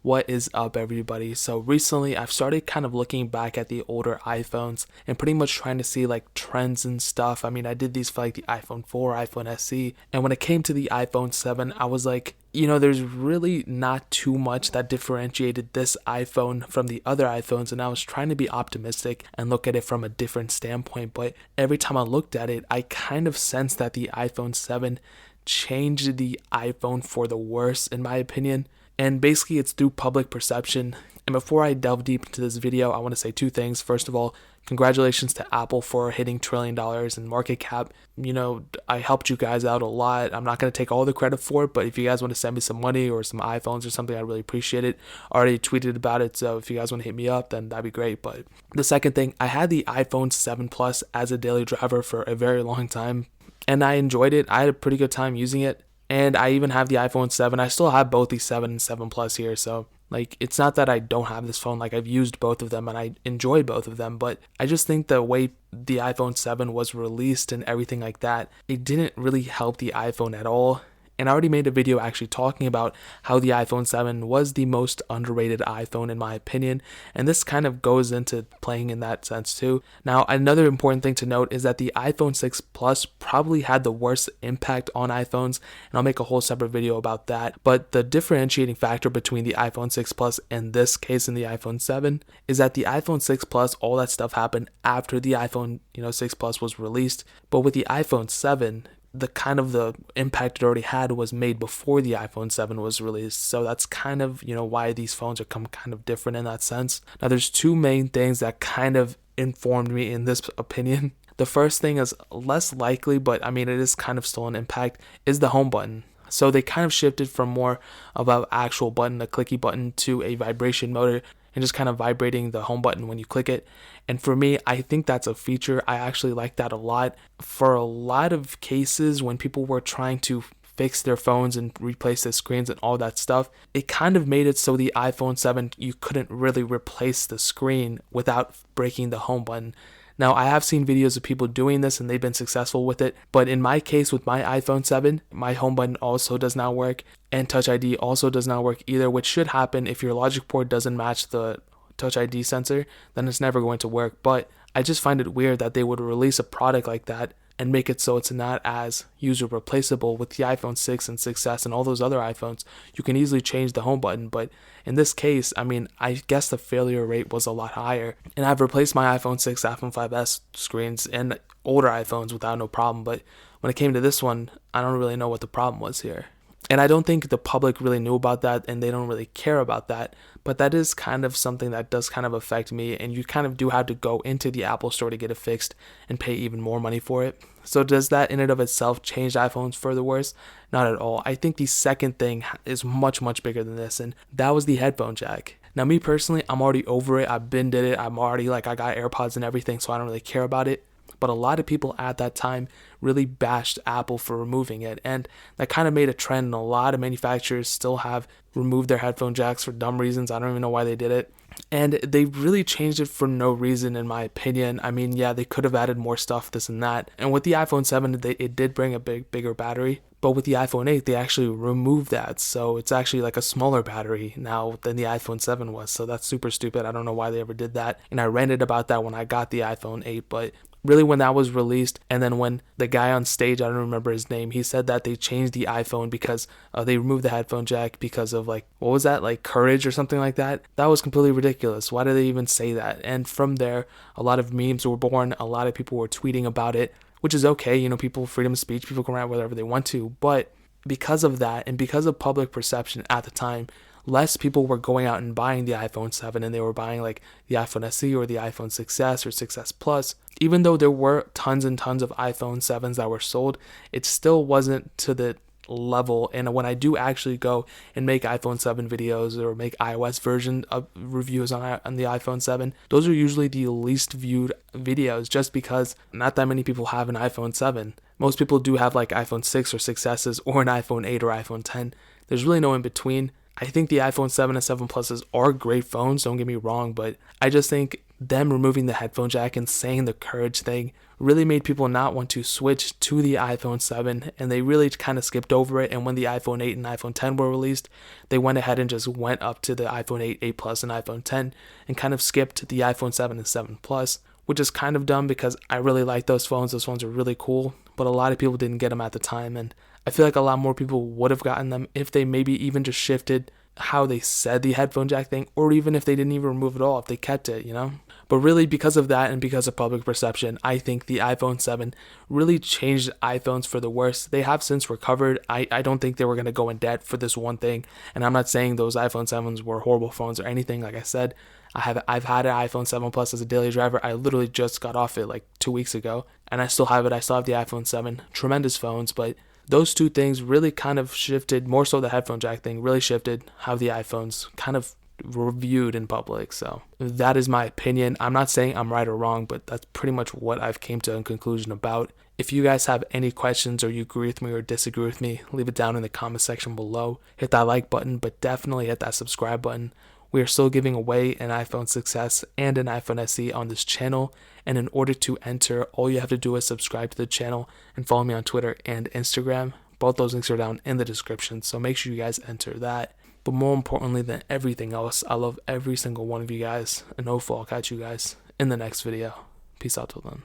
What is up, everybody? So recently I've started kind of looking back at the older iPhones and pretty much trying to see like trends and stuff. I mean, I did these for like the iPhone 4, iPhone SE, and when it came to the iPhone 7, I was like, there's really not too much that differentiated this iPhone from the other iPhones, and I was trying to be optimistic and look at it from a different standpoint, but every time I looked at it, I kind of sensed that the iPhone 7 changed the iPhone for the worse, in my opinion. And basically it's through public perception. And before I delve deep into this video, I want to say two things. First of all, congratulations to Apple for hitting $1 trillion in market cap. I helped you guys out a lot. I'm not going to take all the credit for it, but if you guys want to send me some money or some iPhones or something, I'd really appreciate it. I already tweeted about it, so if you guys want to hit me up, then that'd be great. But the second thing, I had the iPhone 7 Plus as a daily driver for a very long time, and I enjoyed it. I had a pretty good time using it. And I even have the iPhone 7. I still have both the 7 and 7 Plus here. So, it's not that I don't have this phone. I've used both of them and I enjoy both of them. But I just think the way the iPhone 7 was released and everything like that, it didn't really help the iPhone at all. And I already made a video actually talking about how the iPhone 7 was the most underrated iPhone in my opinion, and this kind of goes into playing in that sense too. Now, another important thing to note is that the iPhone 6 Plus probably had the worst impact on iPhones, and I'll make a whole separate video about that. But the differentiating factor between the iPhone 6 Plus and this case in the iPhone 7 is that the iPhone 6 Plus, all that stuff happened after the iPhone 6 Plus was released, but with the iPhone 7, the impact it already had was made before the iPhone 7 was released. So that's kind of, why these phones are kind of different in that sense. Now, there's two main things that kind of informed me in this opinion. The first thing is less likely, but it is kind of still an impact, is the home button. So they kind of shifted from more of an actual button, a clicky button, to a vibration motor and just kind of vibrating the home button when you click it. And for me, I think that's a feature. I actually like that a lot. For a lot of cases when people were trying to fix their phones and replace the screens and all that stuff, it kind of made it so the iPhone 7, you couldn't really replace the screen without breaking the home button. Now, I have seen videos of people doing this and they've been successful with it, but in my case with my iPhone 7, my home button also does not work, and Touch ID also does not work either, which should happen if your logic port doesn't match the Touch ID sensor, then it's never going to work. But I just find it weird that they would release a product like that and make it so it's not as user replaceable. With the iPhone 6 and 6S and all those other iPhones, you can easily change the home button, but in this case, I guess the failure rate was a lot higher. And I've replaced my iPhone 6, iPhone 5S screens and older iPhones without no problem, but when it came to this one, I don't really know what the problem was here. And I don't think the public really knew about that, and they don't really care about that, but that is kind of something that does kind of affect me, and you kind of do have to go into the Apple store to get it fixed and pay even more money for it. So does that in and of itself change iPhones for the worse? Not at all. I think the second thing is much, much bigger than this, and that was the headphone jack. Now, me personally, I'm already over it. I've been did it. I'm already I got AirPods and everything, so I don't really care about it. But a lot of people at that time really bashed Apple for removing it, and that kind of made a trend, and a lot of manufacturers still have removed their headphone jacks for dumb reasons. I don't even know why they did it, and they really changed it for no reason, in my opinion. Yeah, they could have added more stuff, this and that, and with the iPhone 7, it did bring a bigger battery, but with the iPhone 8, they actually removed that, so it's actually like a smaller battery now than the iPhone 7 was, so that's super stupid. I don't know why they ever did that, and I ranted about that when I got the iPhone 8, but really when that was released, and then when the guy on stage, I don't remember his name, he said that they changed the iPhone because they removed the headphone jack because of what was that, courage or something like that. That was completely ridiculous. Why did they even say that? And from there, a lot of memes were born, a lot of people were tweeting about it, which is okay, people, freedom of speech, people can write whatever they want to, but because of that, and because of public perception at the time, less people were going out and buying the iPhone 7, and they were buying the iPhone SE or the iPhone 6S or 6S Plus. Even though there were tons and tons of iPhone 7s that were sold, it still wasn't to the level. And when I do actually go and make iPhone 7 videos or make iOS version of reviews on the iPhone 7, those are usually the least viewed videos, just because not that many people have an iPhone 7. Most people do have iPhone 6 or 6Ss or an iPhone 8 or iPhone 10. There's really no in between. I think the iPhone 7 and 7 Pluses are great phones, don't get me wrong, but I just think them removing the headphone jack and saying the courage thing really made people not want to switch to the iPhone 7, and they really kind of skipped over it. And when the iPhone 8 and iPhone 10 were released, they went ahead and just went up to the iPhone 8, 8 Plus, and iPhone 10 and kind of skipped the iPhone 7 and 7 Plus, which is kind of dumb because I really like those phones. Those phones are really cool, but a lot of people didn't get them at the time, and I feel like a lot more people would have gotten them if they maybe even just shifted how they said the headphone jack thing, or even if they didn't even remove it all, if they kept it, you know? But really, because of that and because of public perception, I think the iPhone 7 really changed iPhones for the worse. They have since recovered. I don't think they were going to go in debt for this one thing. And I'm not saying those iPhone 7s were horrible phones or anything. Like I said, I've had an iPhone 7 Plus as a daily driver. I literally just got off it like 2 weeks ago, and I still have it. I still have the iPhone 7. Tremendous phones, but those two things really kind of shifted, more so the headphone jack thing really shifted how the iPhones kind of reviewed in public. So that is my opinion. I'm not saying I'm right or wrong, but that's pretty much what I've came to a conclusion about. If you guys have any questions or you agree with me or disagree with me, leave it down in the comment section below. Hit that like button, but definitely hit that subscribe button. We are still giving away an iPhone 6s and an iPhone SE on this channel, and in order to enter, all you have to do is subscribe to the channel and follow me on Twitter and Instagram. Both those links are down in the description, so make sure you guys enter that. But more importantly than everything else, I love every single one of you guys, and hopefully I'll catch you guys in the next video. Peace out till then.